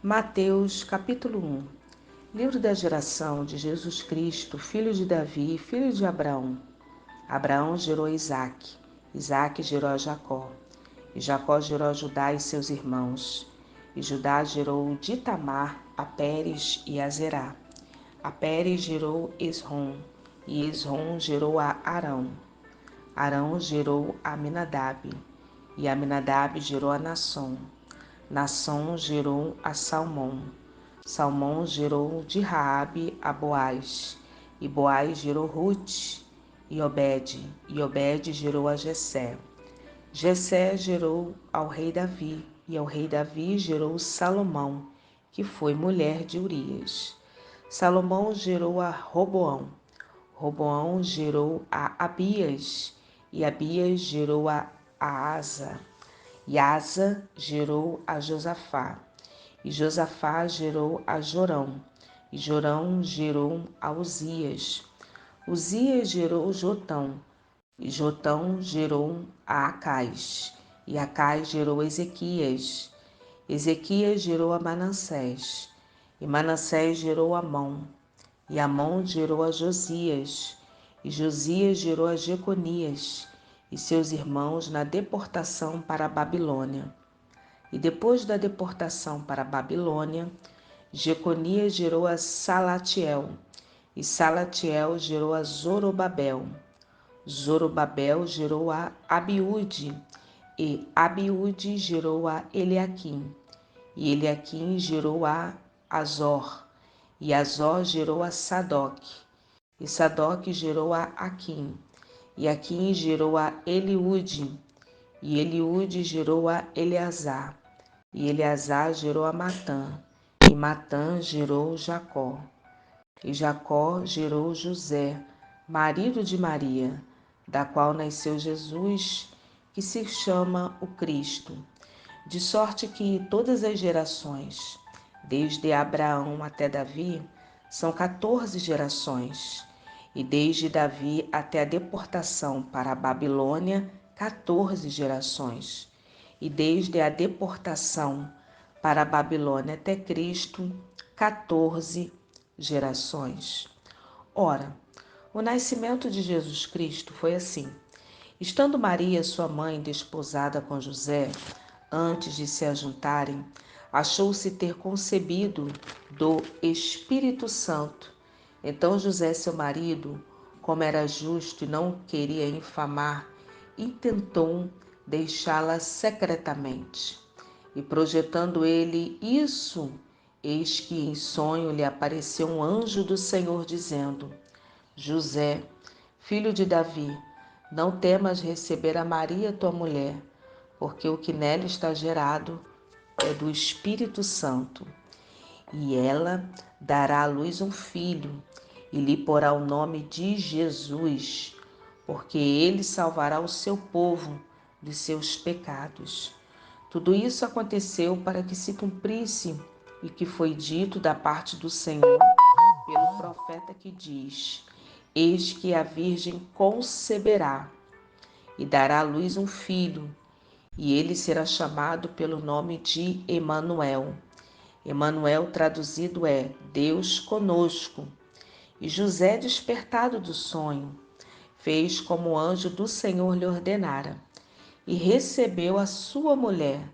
Mateus capítulo 1. Livro da geração de Jesus Cristo, filho de Davi, filho de Abraão. Abraão gerou Isaque, Isaque gerou a Jacó, e Jacó gerou a Judá e seus irmãos. E Judá gerou de Tamar a Pérez e a Zerá. A Pérez gerou Esrom, e Esrom gerou a Arão. Arão gerou a Aminadab, e Aminadab gerou a Nasson. Nasson gerou a Salmão. Salmão gerou de Raabe a Boaz, e Boaz gerou Rute e Obed gerou a Jessé. Jessé gerou ao rei Davi, e ao rei Davi gerou Salomão, que foi mulher de Urias. Salomão gerou a Roboão, Roboão gerou a Abias, e Abias gerou a Asa. E Asa gerou a Josafá, e Josafá gerou a Jorão, e Jorão gerou a Uzias. Uzias gerou Jotão, e Jotão gerou a Acais, e Acais gerou Ezequias. Ezequias gerou a Manassés, e Manassés gerou Amon, e Amon gerou a Josias, e Josias gerou a Jeconias e seus irmãos na deportação para a Babilônia. E depois da deportação para a Babilônia, Jeconias gerou a Salatiel, e Salatiel gerou a Zorobabel. Zorobabel gerou a Abiúde, e Abiúde gerou a Eliaquim, e Eliaquim gerou a Azor, e Azor gerou a Sadoc, e Sadoc gerou a Aquim, e Aquim gerou a Eliúde, e Eliúde gerou a Eleazar, e Eleazar gerou a Matã, e Matã gerou Jacó, e Jacó gerou José, marido de Maria, da qual nasceu Jesus, que se chama o Cristo. De sorte que todas as gerações, desde Abraão até Davi, são 14 gerações, e desde Davi até a deportação para a Babilônia, 14 gerações, e desde a deportação para a Babilônia até Cristo, 14 gerações. Ora, o nascimento de Jesus Cristo foi assim. Estando Maria, sua mãe, desposada com José, antes de se ajuntarem, achou-se ter concebido do Espírito Santo. Então José, seu marido, como era justo e não queria infamar, intentou deixá-la secretamente. E projetando ele isso, eis que em sonho lhe apareceu um anjo do Senhor, dizendo: José, filho de Davi, não temas receber a Maria, tua mulher, porque o que nela está gerado é do Espírito Santo. E ela dará à luz um filho, e lhe porá o nome de Jesus, porque ele salvará o seu povo dos seus pecados. Tudo isso aconteceu para que se cumprisse o que foi dito da parte do Senhor pelo profeta que diz: Eis que a Virgem conceberá e dará à luz um filho, e ele será chamado pelo nome de Emanuel. Emanuel traduzido é Deus conosco. E José, despertado do sonho, fez como o anjo do Senhor lhe ordenara, e recebeu a sua mulher,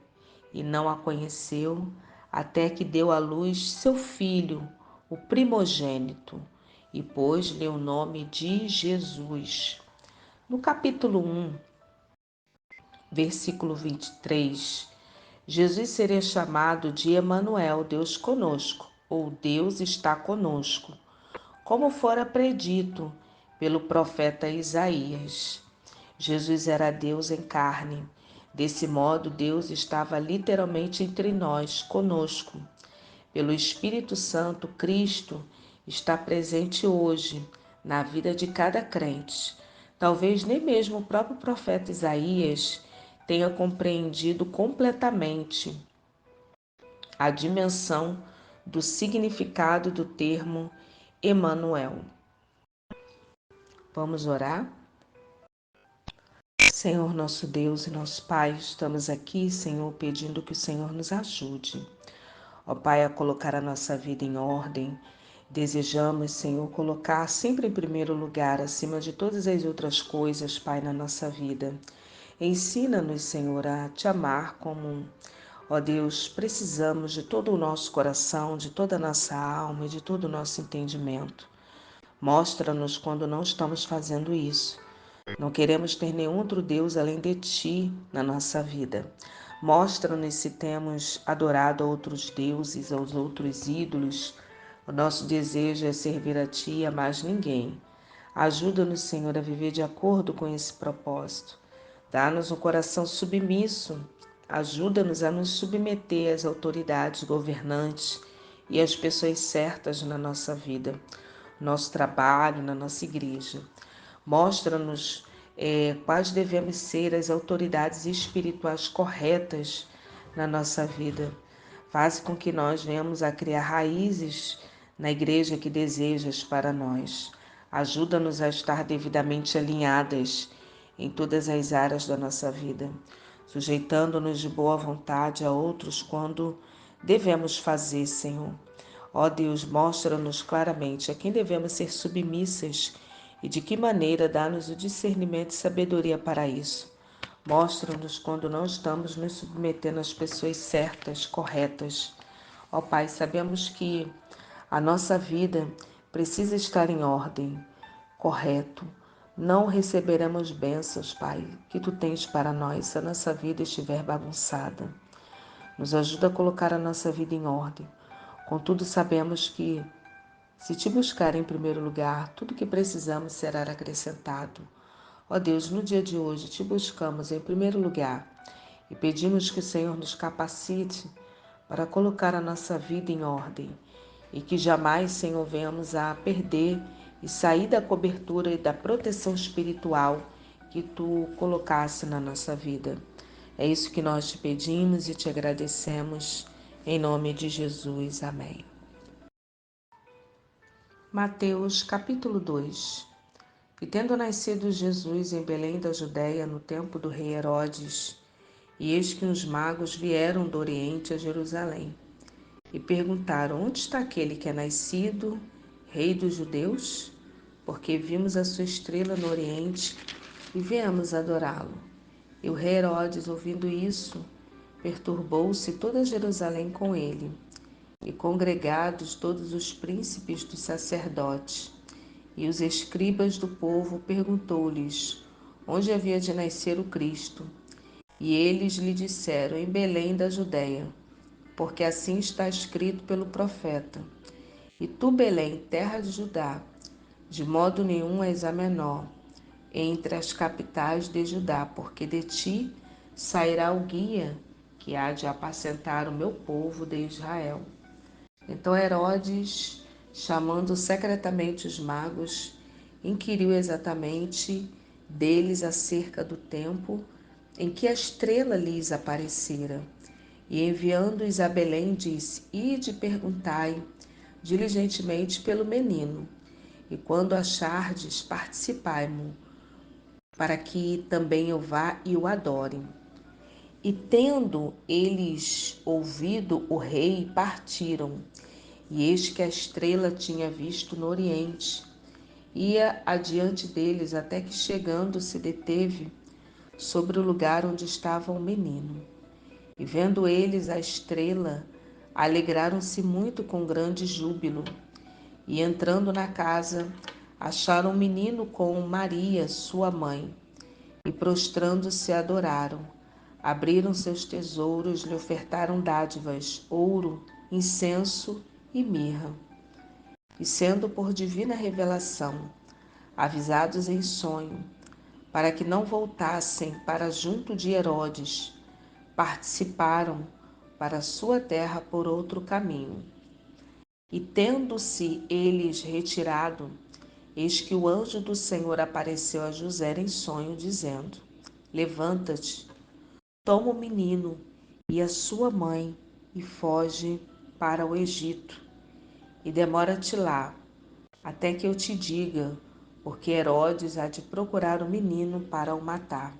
e não a conheceu, até que deu à luz seu filho, o primogênito, e pôs-lhe o nome de Jesus. No capítulo 1, versículo 23, Jesus seria chamado de Emanuel, Deus conosco, ou Deus está conosco, como fora predito pelo profeta Isaías. Jesus era Deus em carne. Desse modo, Deus estava literalmente entre nós, conosco. Pelo Espírito Santo, Cristo está presente hoje na vida de cada crente. Talvez nem mesmo o próprio profeta Isaías tenha compreendido completamente a dimensão do significado do termo Emanuel. Vamos orar? Senhor, nosso Deus e nosso Pai, estamos aqui, Senhor, pedindo que o Senhor nos ajude. Ó Pai, a colocar a nossa vida em ordem. Desejamos, Senhor, colocar sempre em primeiro lugar, acima de todas as outras coisas, Pai, na nossa vida. Ensina-nos, Senhor, a te amar como, ó Deus, precisamos de todo o nosso coração, de toda a nossa alma e de todo o nosso entendimento. Mostra-nos quando não estamos fazendo isso. Não queremos ter nenhum outro Deus além de Ti na nossa vida. Mostra-nos se temos adorado a outros deuses, aos outros ídolos. O nosso desejo é servir a Ti e a mais ninguém. Ajuda-nos, Senhor, a viver de acordo com esse propósito. Dá-nos um coração submisso. Ajuda-nos a nos submeter às autoridades governantes e às pessoas certas na nossa vida, no nosso trabalho, na nossa igreja. Mostra-nos quais devemos ser as autoridades espirituais corretas na nossa vida. Faz com que nós venhamos a criar raízes na igreja que desejas para nós. Ajuda-nos a estar devidamente alinhadas em todas as áreas da nossa vida, sujeitando-nos de boa vontade a outros quando devemos fazer, Senhor. Ó Deus, mostra-nos claramente a quem devemos ser submissas e de que maneira dá-nos o discernimento e sabedoria para isso. Mostra-nos quando não estamos nos submetendo às pessoas certas, corretas. Ó Pai, sabemos que a nossa vida precisa estar em ordem, correto. Não receberemos bênçãos, Pai, que Tu tens para nós se a nossa vida estiver bagunçada. Nos ajuda a colocar a nossa vida em ordem. Contudo, sabemos que, se Te buscar em primeiro lugar, tudo que precisamos será acrescentado. Ó Deus, no dia de hoje Te buscamos em primeiro lugar e pedimos que o Senhor nos capacite para colocar a nossa vida em ordem e que jamais, Senhor, venhamos a perder e sair da cobertura e da proteção espiritual que Tu colocasse na nossa vida. É isso que nós Te pedimos e Te agradecemos. Em nome de Jesus. Amém. Mateus capítulo 2. E tendo nascido Jesus em Belém da Judéia, no tempo do rei Herodes, e eis que uns magos vieram do Oriente a Jerusalém, e perguntaram: onde está aquele que é nascido, rei dos judeus? Porque vimos a sua estrela no Oriente e viemos adorá-lo. E o rei Herodes, ouvindo isso, perturbou-se toda Jerusalém com ele, e congregados todos os príncipes dos sacerdotes e os escribas do povo, perguntou-lhes onde havia de nascer o Cristo. E eles lhe disseram: em Belém da Judéia, porque assim está escrito pelo profeta: e tu, Belém, terra de Judá, de modo nenhum és a menor entre as capitais de Judá, porque de ti sairá o guia que há de apacentar o meu povo de Israel. Então Herodes, chamando secretamente os magos, inquiriu exatamente deles acerca do tempo em que a estrela lhes aparecera. E enviando-os a Belém, disse: ide perguntai diligentemente pelo menino, e quando achardes, participai-mo, para que também eu vá e o adore. E tendo eles ouvido o rei, partiram. E eis que a estrela tinha visto no oriente. Ia adiante deles até que, chegando, se deteve sobre o lugar onde estava o menino. E vendo eles a estrela, alegraram-se muito com grande júbilo. E entrando na casa, acharam o menino com Maria, sua mãe, e prostrando-se adoraram. Abriram seus tesouros, lhe ofertaram dádivas, ouro, incenso e mirra. E sendo por divina revelação avisados em sonho, para que não voltassem para junto de Herodes, participaram para sua terra por outro caminho. E tendo-se eles retirado, eis que o anjo do Senhor apareceu a José em sonho, dizendo: levanta-te, toma o menino e a sua mãe e foge para o Egito, e demora-te lá, até que eu te diga, porque Herodes há de procurar o menino para o matar.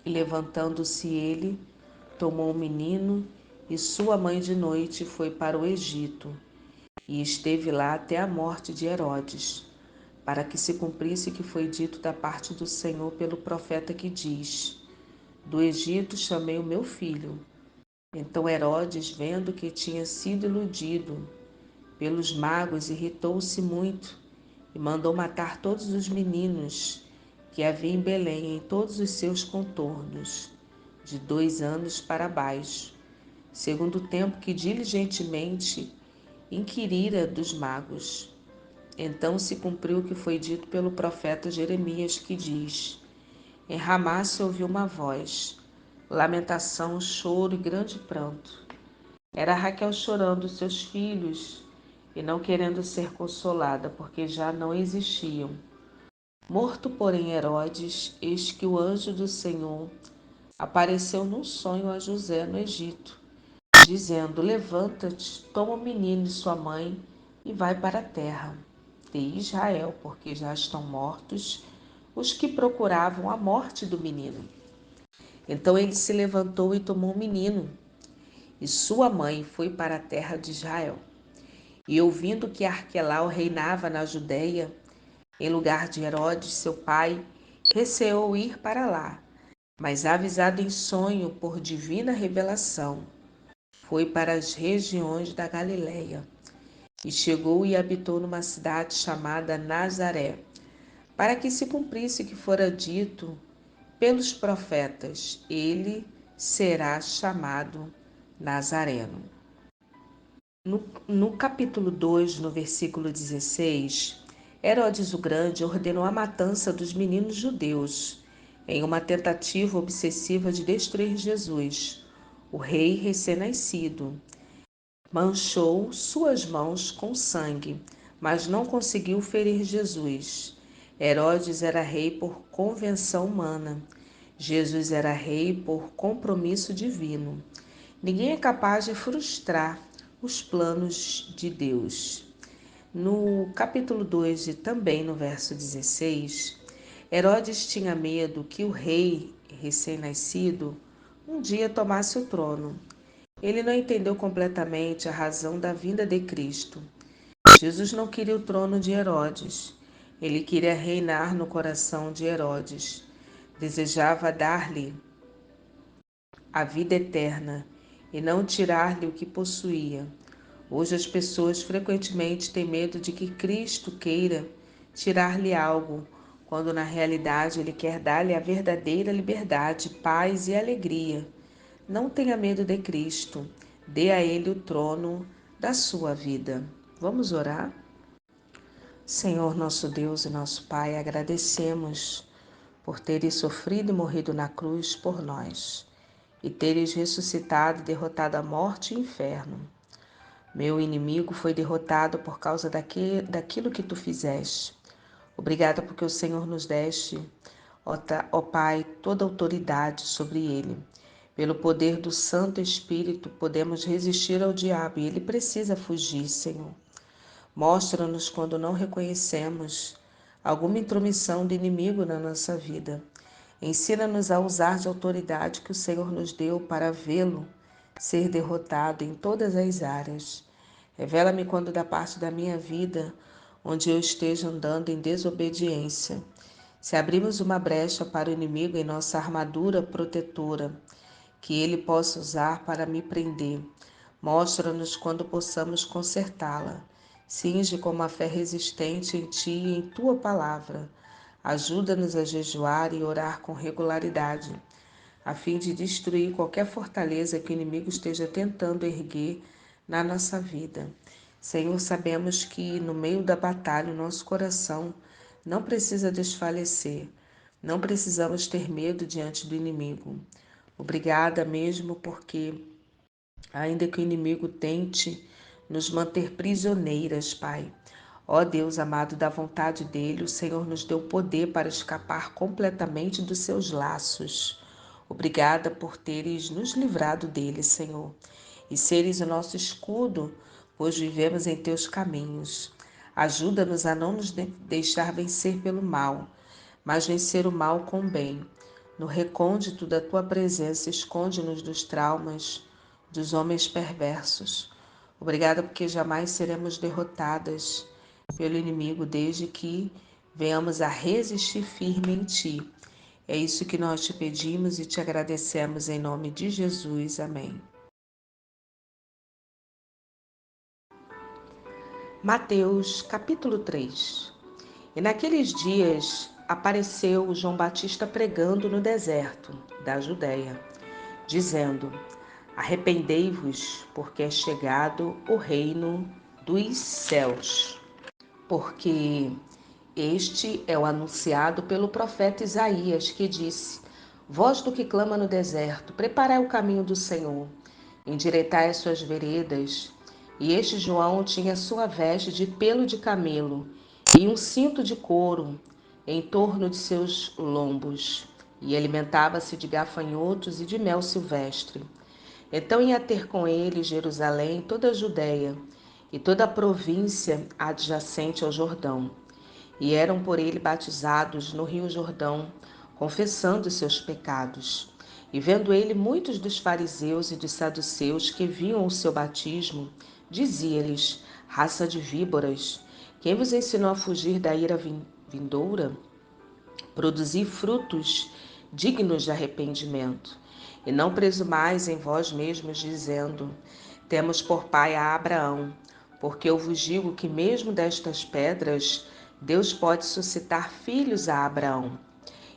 E levantando-se ele, tomou o menino e sua mãe de noite foi para o Egito, e esteve lá até a morte de Herodes, para que se cumprisse o que foi dito da parte do Senhor pelo profeta que diz: Do Egito chamei o meu filho. Então Herodes, vendo que tinha sido iludido pelos magos, irritou-se muito e mandou matar todos os meninos que havia em Belém, em todos os seus contornos, de 2 anos para baixo, segundo o tempo que diligentemente inquirira dos magos. Então se cumpriu o que foi dito pelo profeta Jeremias, que diz: Em Ramá se ouviu uma voz, lamentação, choro e grande pranto. Era Raquel chorando seus filhos e não querendo ser consolada, porque já não existiam. Morto, porém, Herodes, eis que o anjo do Senhor apareceu num sonho a José no Egito, dizendo: Levanta-te, toma o menino e sua mãe e vai para a terra de Israel, porque já estão mortos os que procuravam a morte do menino. Então ele se levantou e tomou o menino e sua mãe foi para a terra de Israel. E ouvindo que Arquelau reinava na Judéia, em lugar de Herodes, seu pai, receou ir para lá, mas avisado em sonho por divina revelação, foi para as regiões da Galiléia e chegou e habitou numa cidade chamada Nazaré, para que se cumprisse o que fora dito pelos profetas: ele será chamado Nazareno. No capítulo 2, no versículo 16, Herodes o Grande ordenou a matança dos meninos judeus, em uma tentativa obsessiva de destruir Jesus, o rei recém-nascido. Manchou suas mãos com sangue, mas não conseguiu ferir Jesus. Herodes era rei por convenção humana. Jesus era rei por compromisso divino. Ninguém é capaz de frustrar os planos de Deus. No capítulo 2 e também no verso 16, Herodes tinha medo que o rei recém-nascido um dia tomasse o trono. Ele não entendeu completamente a razão da vinda de Cristo. Jesus não queria o trono de Herodes. Ele queria reinar no coração de Herodes. Desejava dar-lhe a vida eterna e não tirar-lhe o que possuía. Hoje as pessoas frequentemente têm medo de que Cristo queira tirar-lhe algo, quando na realidade Ele quer dar-lhe a verdadeira liberdade, paz e alegria. Não tenha medo de Cristo, dê a Ele o trono da sua vida. Vamos orar? Senhor nosso Deus e nosso Pai, agradecemos por teres sofrido e morrido na cruz por nós, e teres ressuscitado e derrotado a morte e o inferno. Meu inimigo foi derrotado por causa daquilo que tu fizeste. Obrigada porque o Senhor nos deste, ó Pai, toda autoridade sobre ele. Pelo poder do Santo Espírito, podemos resistir ao diabo e ele precisa fugir, Senhor. Mostra-nos quando não reconhecemos alguma intromissão do inimigo na nossa vida. Ensina-nos a usar de autoridade que o Senhor nos deu para vê-lo ser derrotado em todas as áreas. Revela-me quando da parte da minha vida onde eu esteja andando em desobediência. Se abrimos uma brecha para o inimigo em nossa armadura protetora, que ele possa usar para me prender, mostra-nos quando possamos consertá-la. Cinge com uma fé resistente em ti e em tua palavra. Ajuda-nos a jejuar e orar com regularidade, a fim de destruir qualquer fortaleza que o inimigo esteja tentando erguer na nossa vida. Senhor, sabemos que no meio da batalha o nosso coração não precisa desfalecer, não precisamos ter medo diante do inimigo. Obrigada mesmo porque, ainda que o inimigo tente nos manter prisioneiras, Pai, ó Deus amado, da vontade dele, o Senhor nos deu poder para escapar completamente dos seus laços. Obrigada por teres nos livrado dele, Senhor, e seres o nosso escudo, pois vivemos em teus caminhos. Ajuda-nos a não nos deixar vencer pelo mal, mas vencer o mal com o bem. No recôndito da tua presença, esconde-nos dos traumas dos homens perversos. Obrigada porque jamais seremos derrotadas pelo inimigo desde que venhamos a resistir firme em Ti. É isso que nós te pedimos e te agradecemos em nome de Jesus. Amém. Mateus, capítulo 3. E naqueles dias apareceu João Batista pregando no deserto da Judéia, dizendo: Arrependei-vos, porque é chegado o reino dos céus. Porque este é o anunciado pelo profeta Isaías, que disse: Voz do que clama no deserto, preparai o caminho do Senhor, endireitai as suas veredas. E este João tinha sua veste de pelo de camelo e um cinto de couro em torno de seus lombos, e alimentava-se de gafanhotos e de mel silvestre. Então ia ter com ele Jerusalém, toda a Judéia e toda a província adjacente ao Jordão. E eram por ele batizados no rio Jordão, confessando seus pecados. E vendo ele muitos dos fariseus e dos saduceus que viam o seu batismo, dizia-lhes: Raça de víboras, quem vos ensinou a fugir da ira vindoura? Produzi frutos dignos de arrependimento. E não presumais em vós mesmos, dizendo: Temos por pai a Abraão, porque eu vos digo que mesmo destas pedras Deus pode suscitar filhos a Abraão.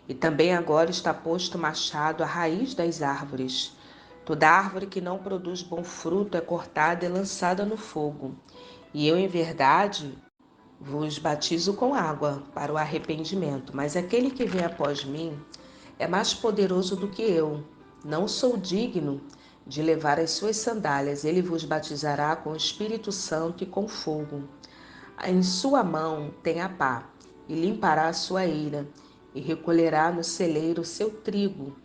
E também agora está posto o machado à raiz das árvores. Toda árvore que não produz bom fruto é cortada e lançada no fogo. E eu, em verdade, vos batizo com água para o arrependimento, mas aquele que vem após mim é mais poderoso do que eu. Não sou digno de levar as suas sandálias. Ele vos batizará com o Espírito Santo e com fogo. Em sua mão tem a pá, e limpará a sua eira, e recolherá no celeiro o seu trigo,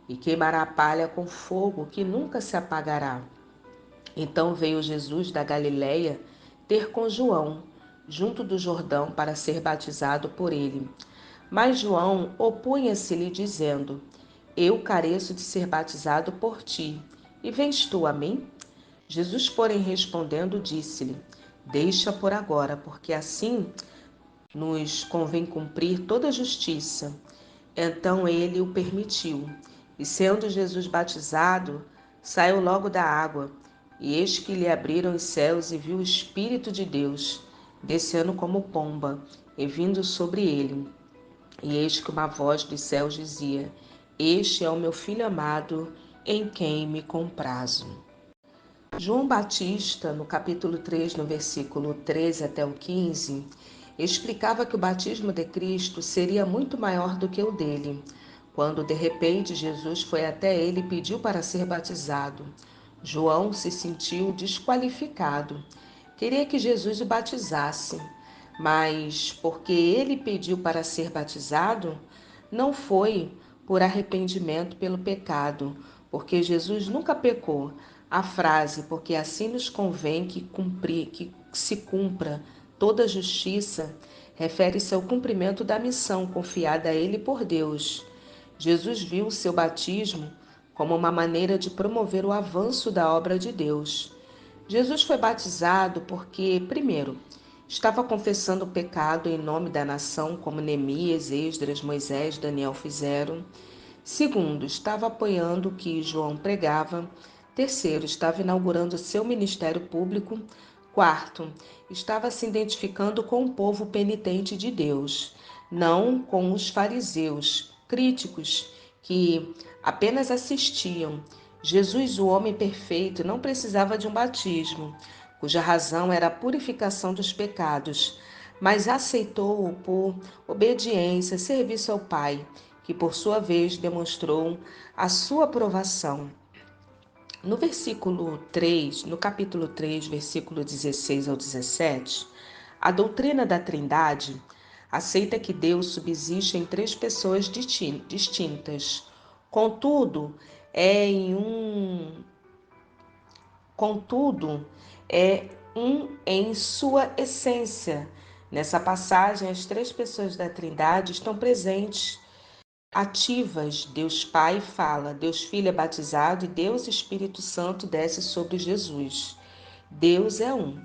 e queimará a palha com fogo que nunca se apagará. Então veio Jesus da Galiléia ter com João, junto do Jordão, para ser batizado por ele. Mas João opunha-se-lhe, dizendo: Eu careço de ser batizado por ti, e vens tu a mim? Jesus, porém, respondendo, disse-lhe: Deixa por agora, porque assim nos convém cumprir toda a justiça. Então ele o permitiu. E sendo Jesus batizado, saiu logo da água. E eis que lhe abriram os céus e viu o Espírito de Deus, descendo como pomba, e vindo sobre ele. E eis que uma voz dos céus dizia: Este é o meu Filho amado, em quem me comprazo. João Batista, no capítulo 3, no versículo 13 até o 15, explicava que o batismo de Cristo seria muito maior do que o dele, quando de repente Jesus foi até ele e pediu para ser batizado. João se sentiu desqualificado. Queria que Jesus o batizasse, mas porque ele pediu para ser batizado, não foi por arrependimento pelo pecado, porque Jesus nunca pecou. A frase "porque assim nos convém que se cumpra toda a justiça" refere-se ao cumprimento da missão confiada a ele por Deus. Jesus viu o seu batismo como uma maneira de promover o avanço da obra de Deus. Jesus foi batizado porque, primeiro, estava confessando o pecado em nome da nação, como Neemias, Esdras, Moisés, Daniel fizeram. Segundo, estava apoiando o que João pregava. Terceiro, estava inaugurando seu ministério público. Quarto, estava se identificando com o povo penitente de Deus, não com os fariseus, críticos, que apenas assistiam. Jesus, o homem perfeito, não precisava de um batismo, cuja razão era a purificação dos pecados, mas aceitou-o por obediência, serviço ao Pai, que por sua vez demonstrou a sua aprovação. No versículo 3, no capítulo 3, versículo 16 ao 17, a doutrina da Trindade aceita que Deus subsiste em três pessoas distintas. Contudo, é um em sua essência. Nessa passagem, as três pessoas da Trindade estão presentes ativas. Deus Pai fala, Deus Filho é batizado e Deus Espírito Santo desce sobre Jesus. Deus é um,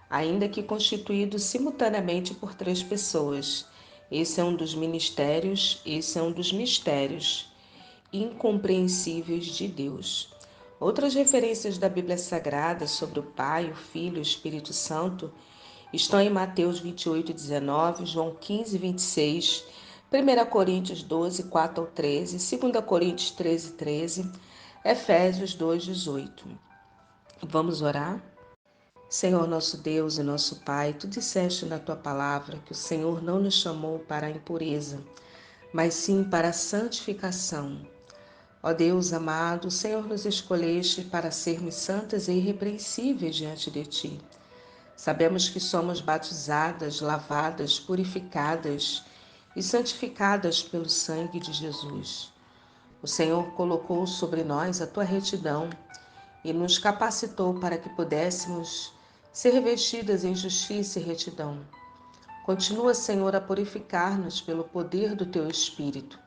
ainda que constituído simultaneamente por três pessoas. Esse é um dos ministérios, esse é um dos mistérios incompreensíveis de Deus. Outras referências da Bíblia Sagrada sobre o Pai, o Filho e o Espírito Santo estão em Mateus 28:19, João 15:26, 1 Coríntios 12:4-13, 2 Coríntios 13:13, Efésios 2:18. Vamos orar? Senhor nosso Deus e nosso Pai, tu disseste na tua palavra que o Senhor não nos chamou para a impureza, mas sim para a santificação. Ó Deus amado, o Senhor nos escolheste para sermos santas e irrepreensíveis diante de ti. Sabemos que somos batizadas, lavadas, purificadas e santificadas pelo sangue de Jesus. O Senhor colocou sobre nós a tua retidão e nos capacitou para que pudéssemos ser revestidas em justiça e retidão. Continua, Senhor, a purificar-nos pelo poder do teu Espírito.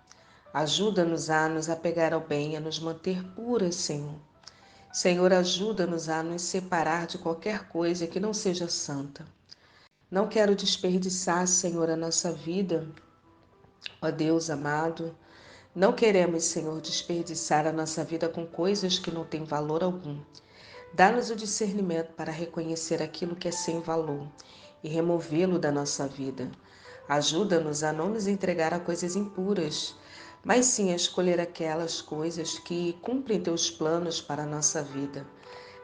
Ajuda-nos a nos apegar ao bem, a nos manter puras, Senhor. Senhor, ajuda-nos a nos separar de qualquer coisa que não seja santa. Não quero desperdiçar, Senhor, a nossa vida, ó Deus amado. Não queremos, Senhor, desperdiçar a nossa vida com coisas que não têm valor algum. Dá-nos o discernimento para reconhecer aquilo que é sem valor e removê-lo da nossa vida. Ajuda-nos a não nos entregar a coisas impuras, mas sim a escolher aquelas coisas que cumprem teus planos para a nossa vida.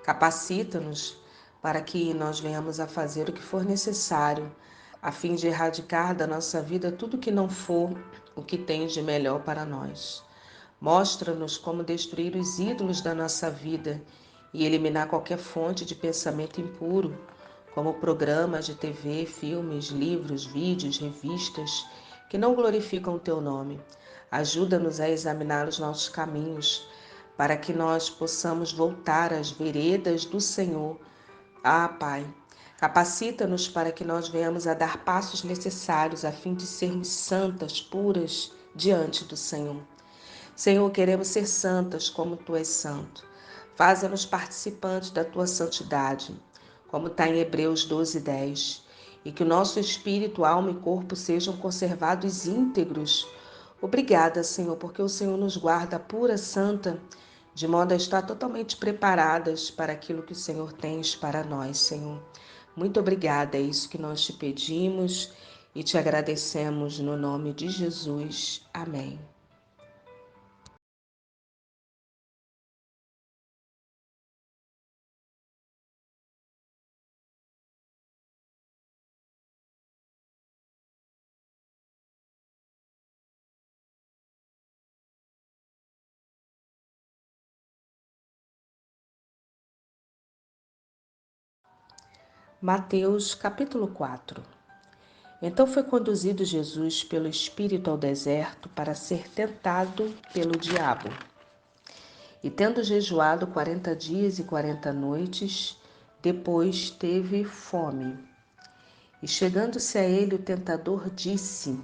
Capacita-nos para que nós venhamos a fazer o que for necessário, a fim de erradicar da nossa vida tudo que não for o que tens de melhor para nós. Mostra-nos como destruir os ídolos da nossa vida e eliminar qualquer fonte de pensamento impuro, como programas de TV, filmes, livros, vídeos, revistas, que não glorificam o teu nome. Ajuda-nos a examinar os nossos caminhos, para que nós possamos voltar às veredas do Senhor. Ah, Pai, capacita-nos para que nós venhamos a dar passos necessários a fim de sermos santas, puras diante do Senhor. Senhor, queremos ser santas como Tu és santo. Faza-nos participantes da Tua santidade, como está em Hebreus 12:10, e que o nosso espírito, alma e corpo sejam conservados íntegros. Obrigada, Senhor, porque o Senhor nos guarda pura, santa, de modo a estar totalmente preparadas para aquilo que o Senhor tens para nós, Senhor. Muito obrigada, é isso que nós te pedimos e te agradecemos no nome de Jesus. Amém. Mateus capítulo 4. Então foi conduzido Jesus pelo Espírito ao deserto para ser tentado pelo diabo. E tendo jejuado 40 dias e 40 noites, depois teve fome. E chegando-se a ele o tentador disse: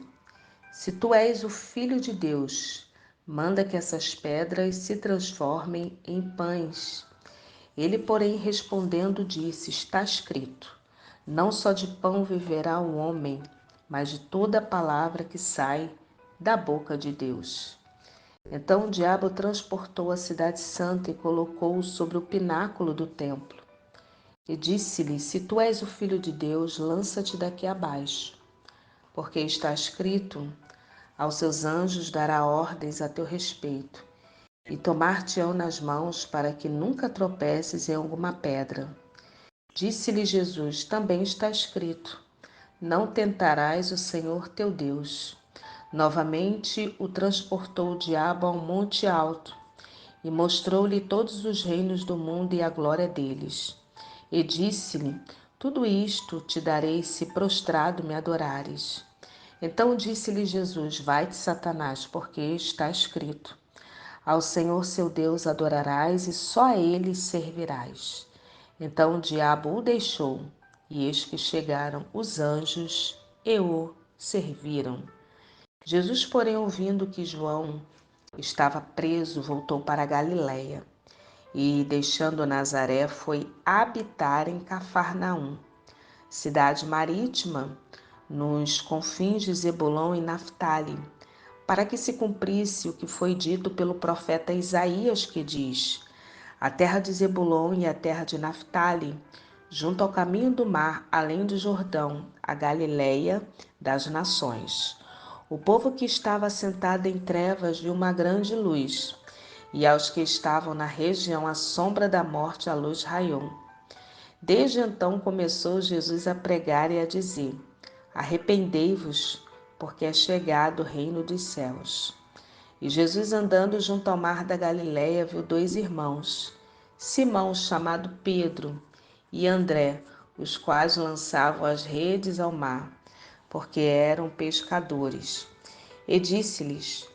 Se tu és o Filho de Deus, manda que essas pedras se transformem em pães. Ele, porém, respondendo, disse: Está escrito: Não só de pão viverá o homem, mas de toda a palavra que sai da boca de Deus. Então o diabo transportou a cidade santa e colocou-o sobre o pináculo do templo. E disse-lhe: Se tu és o Filho de Deus, lança-te daqui abaixo. Porque está escrito: Aos seus anjos dará ordens a teu respeito, e tomar-te-ão nas mãos para que nunca tropeces em alguma pedra. Disse-lhe Jesus: Também está escrito: Não tentarás o Senhor teu Deus. Novamente o transportou o diabo a um monte alto e mostrou-lhe todos os reinos do mundo e a glória deles. E disse-lhe: Tudo isto te darei se prostrado me adorares. Então disse-lhe Jesus: Vai-te, Satanás, porque está escrito: Ao Senhor seu Deus adorarás e só a ele servirás. Então o diabo o deixou, e eis que chegaram os anjos e o serviram. Jesus, porém, ouvindo que João estava preso, voltou para a Galiléia e, deixando Nazaré, foi habitar em Cafarnaum, cidade marítima, nos confins de Zebulon e Naftali, para que se cumprisse o que foi dito pelo profeta Isaías, que diz: a terra de Zebulon e a terra de Naftali, junto ao caminho do mar, além do Jordão, a Galiléia das nações. O povo que estava sentado em trevas viu uma grande luz, e aos que estavam na região à sombra da morte a luz raiou. Desde então começou Jesus a pregar e a dizer: arrependei-vos, porque é chegado o reino dos céus. E Jesus, andando junto ao mar da Galiléia, viu dois irmãos, Simão, chamado Pedro, e André, os quais lançavam as redes ao mar, porque eram pescadores. E disse-lhes: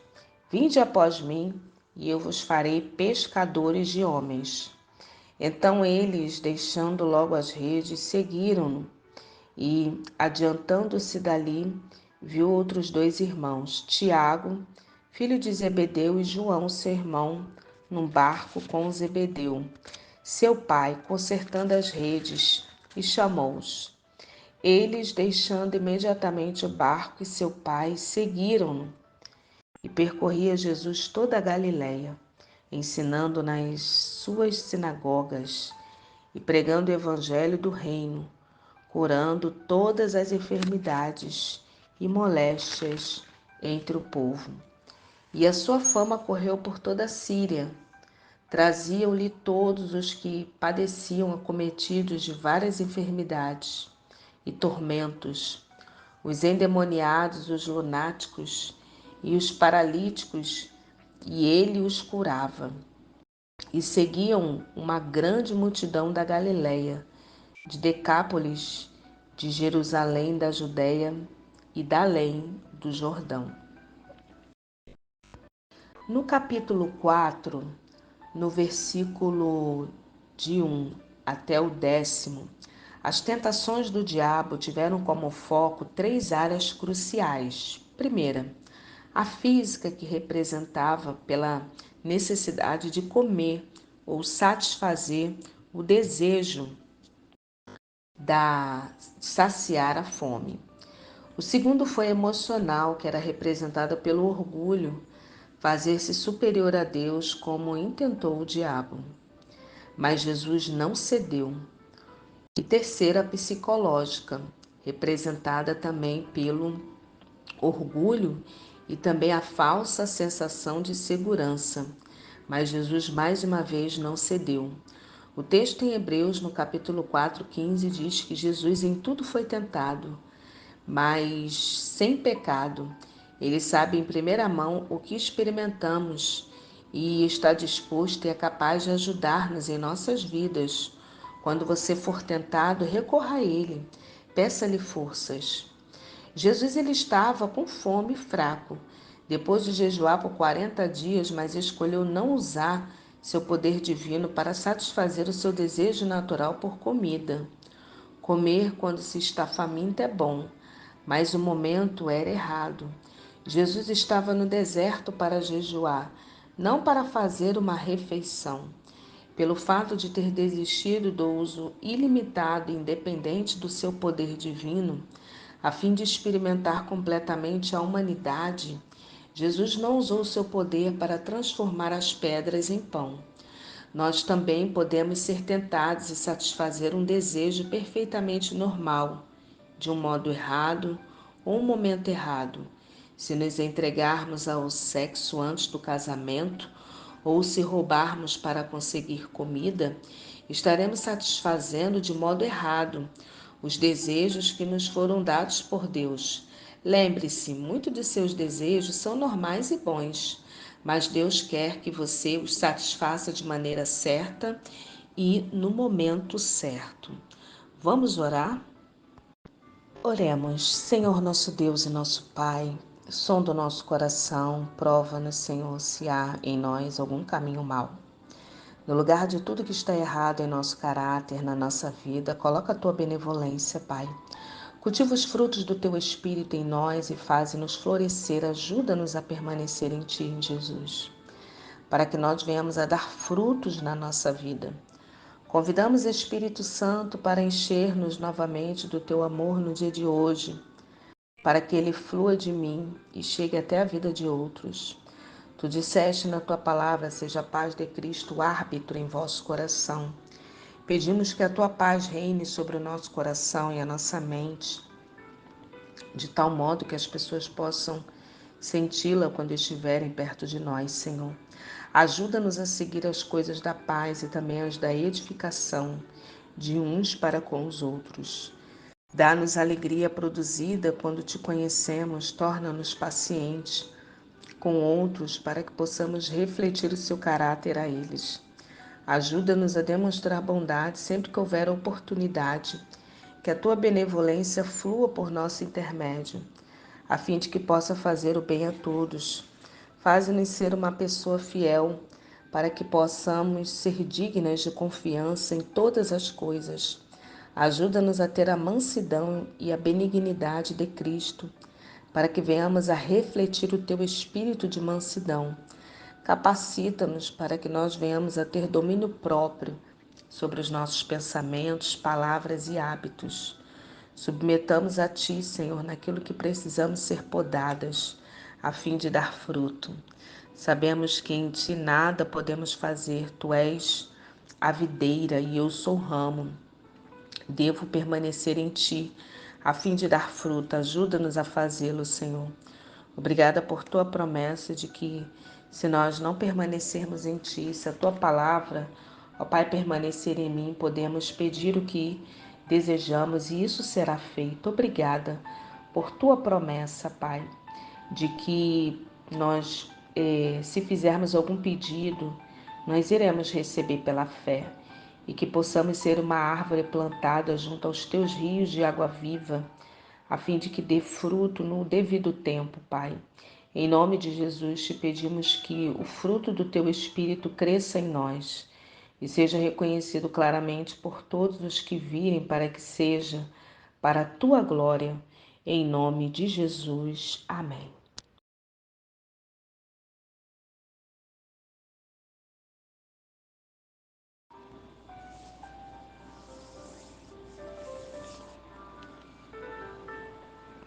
vinde após mim, e eu vos farei pescadores de homens. Então eles, deixando logo as redes, seguiram-no. E, adiantando-se dali, viu outros dois irmãos, Tiago, filho de Zebedeu, e João, seu irmão, num barco com Zebedeu, seu pai, consertando as redes, e chamou-os. Eles, deixando imediatamente o barco e seu pai, seguiram-no. E percorria Jesus toda a Galiléia, ensinando nas suas sinagogas e pregando o evangelho do reino, curando todas as enfermidades e moléstias entre o povo. E a sua fama correu por toda a Síria. Traziam-lhe todos os que padeciam acometidos de várias enfermidades e tormentos, os endemoniados, os lunáticos e os paralíticos, e ele os curava. E seguiam uma grande multidão da Galiléia, de Decápolis, de Jerusalém, da Judéia e da além do Jordão. No capítulo 4, no versículo de 1 até o 10º, as tentações do diabo tiveram como foco três áreas cruciais. Primeira, a física, que representava pela necessidade de comer ou satisfazer o desejo da saciar a fome. O segundo foi emocional, que era representada pelo orgulho, fazer-se superior a Deus, como intentou o diabo. Mas Jesus não cedeu. E terceira, psicológica, representada também pelo orgulho e também a falsa sensação de segurança. Mas Jesus mais uma vez não cedeu. O texto em Hebreus, no capítulo 4:15, diz que Jesus em tudo foi tentado, mas sem pecado. Ele sabe em primeira mão o que experimentamos e está disposto e é capaz de ajudar-nos em nossas vidas. Quando você for tentado, recorra a Ele, peça-lhe forças. Jesus ele estava com fome e fraco, depois de jejuar por 40 dias, mas escolheu não usar seu poder divino para satisfazer o seu desejo natural por comida. Comer quando se está faminto é bom, mas o momento era errado. Jesus estava no deserto para jejuar, não para fazer uma refeição. Pelo fato de ter desistido do uso ilimitado e independente do seu poder divino, a fim de experimentar completamente a humanidade, Jesus não usou seu poder para transformar as pedras em pão. Nós também podemos ser tentados e satisfazer um desejo perfeitamente normal, de um modo errado ou um momento errado. Se nos entregarmos ao sexo antes do casamento ou se roubarmos para conseguir comida, estaremos satisfazendo de modo errado os desejos que nos foram dados por Deus. Lembre-se, muitos de seus desejos são normais e bons, mas Deus quer que você os satisfaça de maneira certa e no momento certo. Vamos orar? Oremos. Senhor nosso Deus e nosso Pai, sonda o nosso coração, prova-nos, Senhor, se há em nós algum caminho mau. No lugar de tudo que está errado em nosso caráter, na nossa vida, coloca a tua benevolência, Pai. Cultiva os frutos do teu Espírito em nós e faze-nos florescer. Ajuda-nos a permanecer em ti, em Jesus, para que nós venhamos a dar frutos na nossa vida. Convidamos o Espírito Santo para encher-nos novamente do teu amor no dia de hoje, para que ele flua de mim e chegue até a vida de outros. Tu disseste na tua palavra: seja a paz de Cristo árbitro em vosso coração. Pedimos que a tua paz reine sobre o nosso coração e a nossa mente, de tal modo que as pessoas possam senti-la quando estiverem perto de nós, Senhor. Ajuda-nos a seguir as coisas da paz e também as da edificação de uns para com os outros. Dá-nos alegria produzida quando te conhecemos, torna-nos pacientes com outros para que possamos refletir o seu caráter a eles. Ajuda-nos a demonstrar bondade sempre que houver oportunidade, que a tua benevolência flua por nosso intermédio, a fim de que possa fazer o bem a todos. Faz-nos ser uma pessoa fiel, para que possamos ser dignas de confiança em todas as coisas. Ajuda-nos a ter a mansidão e a benignidade de Cristo, para que venhamos a refletir o teu espírito de mansidão. Capacita-nos para que nós venhamos a ter domínio próprio sobre os nossos pensamentos, palavras e hábitos. Submetamos a Ti, Senhor, naquilo que precisamos ser podadas, a fim de dar fruto. Sabemos que em Ti nada podemos fazer. Tu és a videira e eu sou o ramo. Devo permanecer em Ti, a fim de dar fruto. Ajuda-nos a fazê-lo, Senhor. Obrigada por Tua promessa de que, se nós não permanecermos em Ti, se a Tua palavra, ó Pai, permanecer em mim, podemos pedir o que desejamos e isso será feito. Obrigada por Tua promessa, Pai, de que nós, se fizermos algum pedido, nós iremos receber pela fé e que possamos ser uma árvore plantada junto aos Teus rios de água viva, a fim de que dê fruto no devido tempo, Pai. Em nome de Jesus, te pedimos que o fruto do Teu Espírito cresça em nós e seja reconhecido claramente por todos os que virem, para que seja para a Tua glória. Em nome de Jesus. Amém.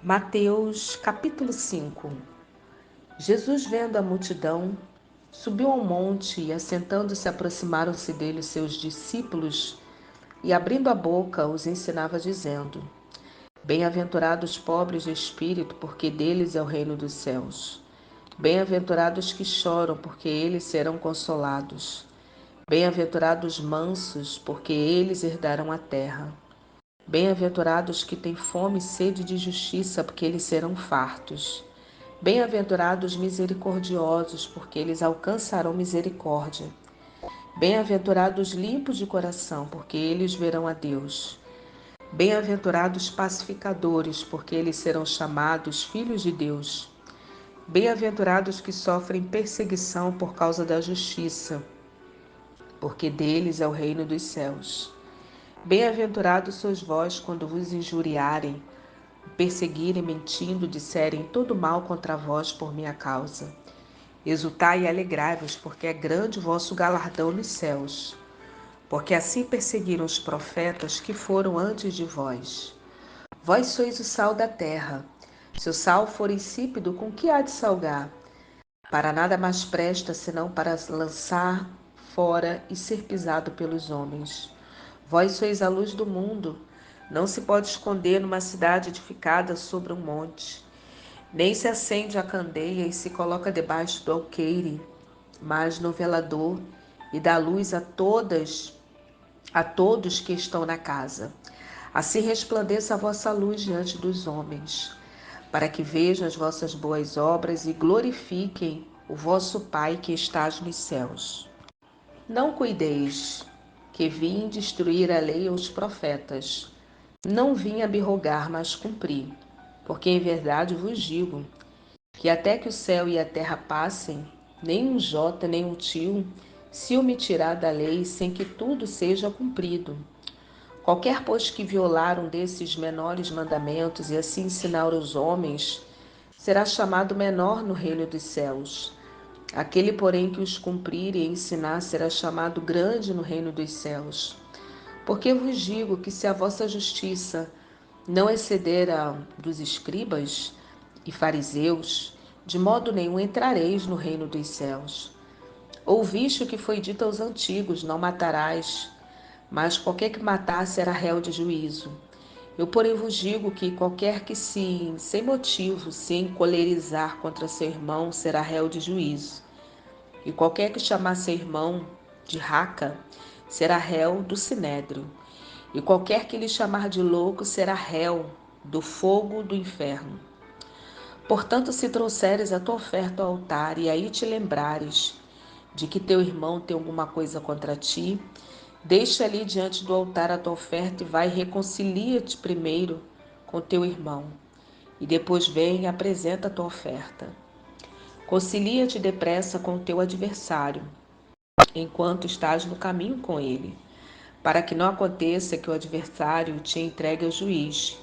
Mateus capítulo 5. Jesus, vendo a multidão, subiu ao monte e, assentando-se, aproximaram-se dele os seus discípulos e, abrindo a boca, os ensinava, dizendo: Bem-aventurados os pobres de espírito, porque deles é o reino dos céus. Bem-aventurados os que choram, porque eles serão consolados. Bem-aventurados os mansos, porque eles herdarão a terra. Bem-aventurados os que têm fome e sede de justiça, porque eles serão fartos. Bem-aventurados os misericordiosos, porque eles alcançarão misericórdia. Bem-aventurados os limpos de coração, porque eles verão a Deus. Bem-aventurados os pacificadores, porque eles serão chamados filhos de Deus. Bem-aventurados os que sofrem perseguição por causa da justiça, porque deles é o reino dos céus. Bem-aventurados sois vós quando vos injuriarem, perseguirem, mentindo, disserem todo mal contra vós por minha causa. Exultai e alegrai-vos, porque é grande o vosso galardão nos céus. Porque assim perseguiram os profetas que foram antes de vós. Vós sois o sal da terra. Se o sal for insípido, com que há de salgar? Para nada mais presta, senão para lançar fora e ser pisado pelos homens. Vós sois a luz do mundo. Não se pode esconder numa cidade edificada sobre um monte. Nem se acende a candeia e se coloca debaixo do alqueire, mas no velador, e dá luz a todos que estão na casa. Assim resplandeça a vossa luz diante dos homens, para que vejam as vossas boas obras e glorifiquem o vosso Pai que estás nos céus. Não cuideis que vim destruir a lei ou os profetas. Não vim abrogar, mas cumprir. Porque em verdade vos digo que até que o céu e a terra passem, nem um jota nem um tio se omitirá da lei sem que tudo seja cumprido. Qualquer, pois, que violar um desses menores mandamentos e assim ensinar os homens, será chamado menor no reino dos céus. Aquele, porém, que os cumprir e ensinar será chamado grande no reino dos céus. Porque vos digo que se a vossa justiça não exceder a dos escribas e fariseus, de modo nenhum entrareis no reino dos céus. Ouviste o que foi dito aos antigos: não matarás, mas qualquer que matar será réu de juízo. Eu, porém, vos digo que qualquer que sem motivo, se encolerizar contra seu irmão, será réu de juízo. E qualquer que chamar seu irmão de raca, será réu do sinédrio. E qualquer que lhe chamar de louco, será réu do fogo do inferno. Portanto, se trouxeres a tua oferta ao altar, e aí te lembrares de que teu irmão tem alguma coisa contra ti, deixa ali diante do altar a tua oferta e vai e reconcilia-te primeiro com teu irmão. E depois vem e apresenta a tua oferta. Concilia-te depressa com o teu adversário, enquanto estás no caminho com ele, para que não aconteça que o adversário te entregue ao juiz,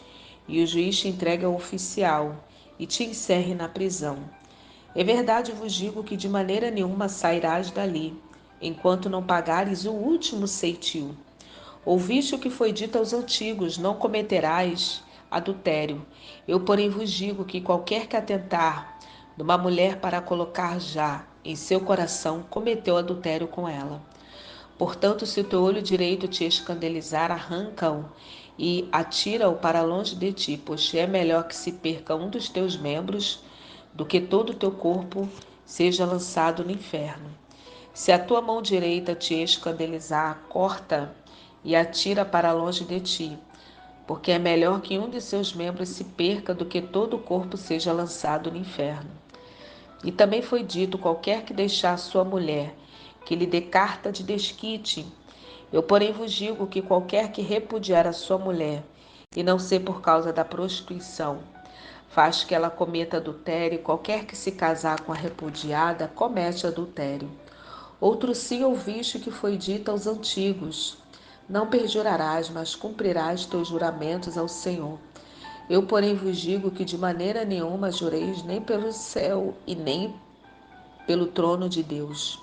e o juiz te entregue ao oficial, e te encerre na prisão. É verdade vos digo que de maneira nenhuma sairás dali, enquanto não pagares o último ceitil. Ouviste o que foi dito aos antigos: não cometerás adultério. Eu, porém, vos digo que qualquer que atentar numa mulher para a colocar já em seu coração, cometeu adultério com ela. Portanto, se o teu olho direito te escandalizar, arranca-o e atira-o para longe de ti, pois é melhor que se perca um dos teus membros do que todo o teu corpo seja lançado no inferno. Se a tua mão direita te escandalizar, corta e atira para longe de ti, porque é melhor que um de seus membros se perca do que todo o corpo seja lançado no inferno. E também foi dito: qualquer que deixar sua mulher, que lhe dê carta de desquite. Eu, porém, vos digo que qualquer que repudiar a sua mulher, e não ser por causa da prostituição, faz que ela cometa adultério, e qualquer que se casar com a repudiada, comete adultério. Outro sim ouviste que foi dito aos antigos: não perjurarás, mas cumprirás teus juramentos ao Senhor. Eu, porém, vos digo que de maneira nenhuma jureis nem pelo céu e nem pelo trono de Deus,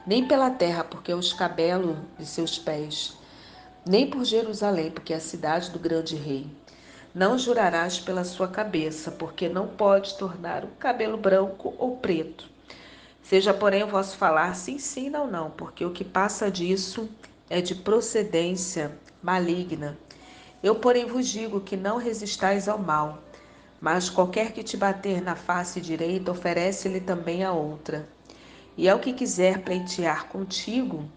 nem pela terra, porque é o escabelo de seus pés, nem por Jerusalém, porque é a cidade do grande rei. Não jurarás pela sua cabeça, porque não pode tornar o cabelo branco ou preto. Seja, porém, o vosso falar sim, sim, não, não, porque o que passa disso é de procedência maligna. Eu, porém, vos digo que não resistais ao mal, mas qualquer que te bater na face direita, oferece-lhe também a outra. E ao que quiser pleitear contigo,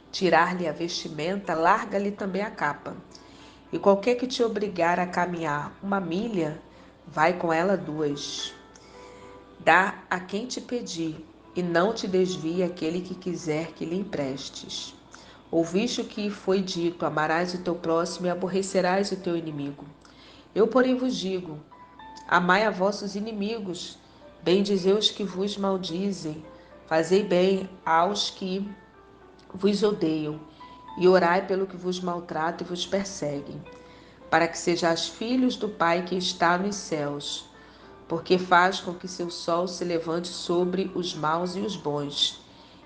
tirar-lhe a vestimenta, larga-lhe também a capa. E qualquer que te obrigar a caminhar 1 milha, vai com ela 2. Dá a quem te pedir, e não te desvie aquele que quiser que lhe emprestes. Ouviste o que foi dito: amarás o teu próximo e aborrecerás o teu inimigo. Eu, porém, vos digo: amai a vossos inimigos, bendizei os que vos maldizem, fazei bem aos que vos odeiam, e orai pelo que vos maltrata e vos perseguem, para que sejais filhos do Pai que está nos céus, porque faz com que seu sol se levante sobre os maus e os bons,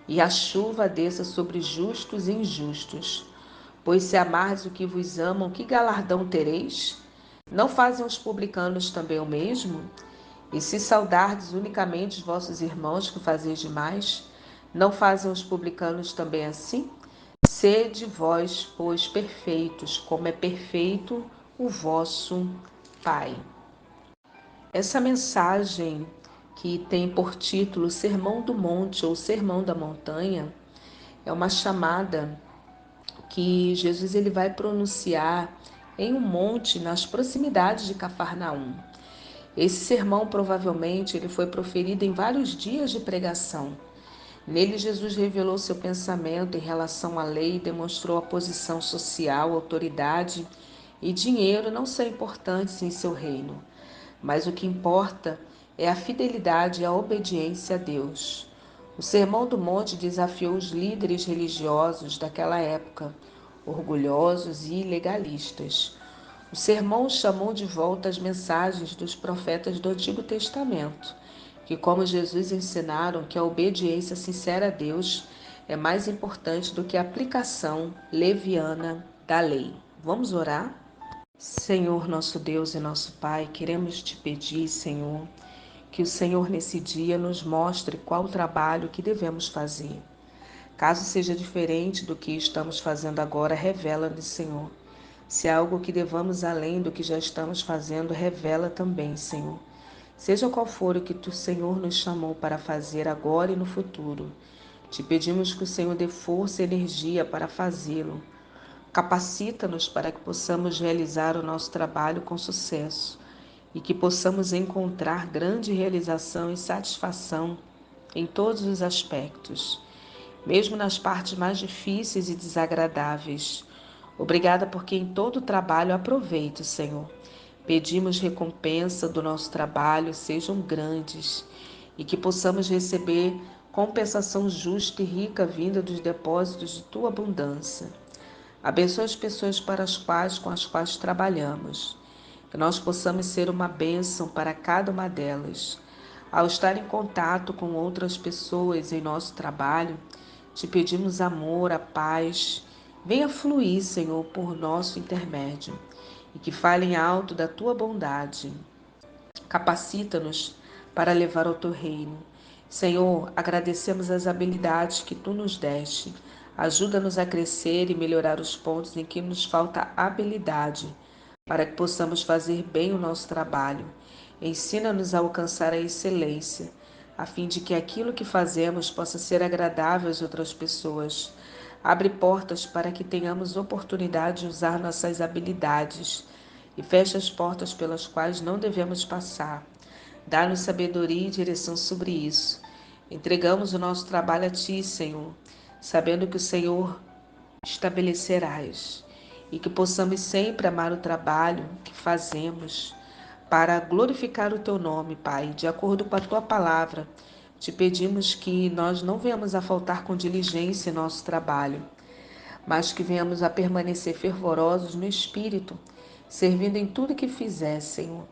e a chuva desça sobre justos e injustos. Pois se amardes o que vos amam, que galardão tereis? Não fazem os publicanos também o mesmo? E se saudardes unicamente os vossos irmãos, que fazeis demais, não fazem os publicanos também assim? Sede vós, pois, perfeitos, como é perfeito o vosso Pai. Essa mensagem, que tem por título Sermão do Monte ou Sermão da Montanha, é uma chamada que Jesus ele vai pronunciar em um monte nas proximidades de Cafarnaum. Esse sermão provavelmente ele foi proferido em vários dias de pregação. Nele, Jesus revelou seu pensamento em relação à lei e demonstrou a posição social, autoridade e dinheiro não são importantes em seu reino, mas o que importa é a fidelidade e a obediência a Deus. O Sermão do Monte desafiou os líderes religiosos daquela época, orgulhosos e legalistas. O sermão chamou de volta as mensagens dos profetas do Antigo Testamento, que, como Jesus, ensinaram que a obediência sincera a Deus é mais importante do que a aplicação leviana da lei. Vamos orar? Senhor, nosso Deus e nosso Pai, queremos te pedir, Senhor, que o Senhor nesse dia nos mostre qual o trabalho que devemos fazer. Caso seja diferente do que estamos fazendo agora, revela-nos, Senhor. Se há algo que devamos além do que já estamos fazendo, revela também, Senhor. Seja qual for o que o Senhor nos chamou para fazer agora e no futuro, te pedimos que o Senhor dê força e energia para fazê-lo. Capacita-nos para que possamos realizar o nosso trabalho com sucesso e que possamos encontrar grande realização e satisfação em todos os aspectos, mesmo nas partes mais difíceis e desagradáveis. Obrigada porque em todo o trabalho aproveito, Senhor. Pedimos recompensa do nosso trabalho, sejam grandes, e que possamos receber compensação justa e rica vinda dos depósitos de tua abundância. Abençoa as pessoas com as quais trabalhamos, que nós possamos ser uma bênção para cada uma delas. Ao estar em contato com outras pessoas em nosso trabalho, te pedimos amor, a paz. Venha fluir, Senhor, por nosso intermédio e que falem alto da tua bondade. Capacita-nos para levar ao teu reino. Senhor, agradecemos as habilidades que tu nos deste. Ajuda-nos a crescer e melhorar os pontos em que nos falta habilidade, para que possamos fazer bem o nosso trabalho. Ensina-nos a alcançar a excelência, a fim de que aquilo que fazemos possa ser agradável às outras pessoas. Abre portas para que tenhamos oportunidade de usar nossas habilidades e fecha as portas pelas quais não devemos passar. Dá-nos sabedoria e direção sobre isso. Entregamos o nosso trabalho a Ti, Senhor, sabendo que o Senhor estabelecerás e que possamos sempre amar o trabalho que fazemos para glorificar o Teu nome, Pai, de acordo com a Tua palavra. Te pedimos que nós não venhamos a faltar com diligência em nosso trabalho, mas que venhamos a permanecer fervorosos no Espírito, servindo em tudo que fizer, Senhor.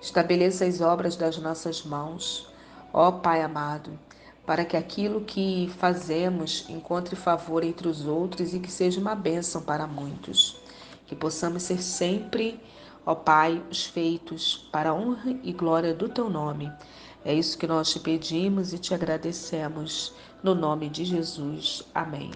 Estabeleça as obras das nossas mãos, ó Pai amado, para que aquilo que fazemos encontre favor entre os outros e que seja uma bênção para muitos. Que possamos ser sempre, ó Pai, os feitos para a honra e glória do Teu nome. É isso que nós te pedimos e te agradecemos. No nome de Jesus. Amém.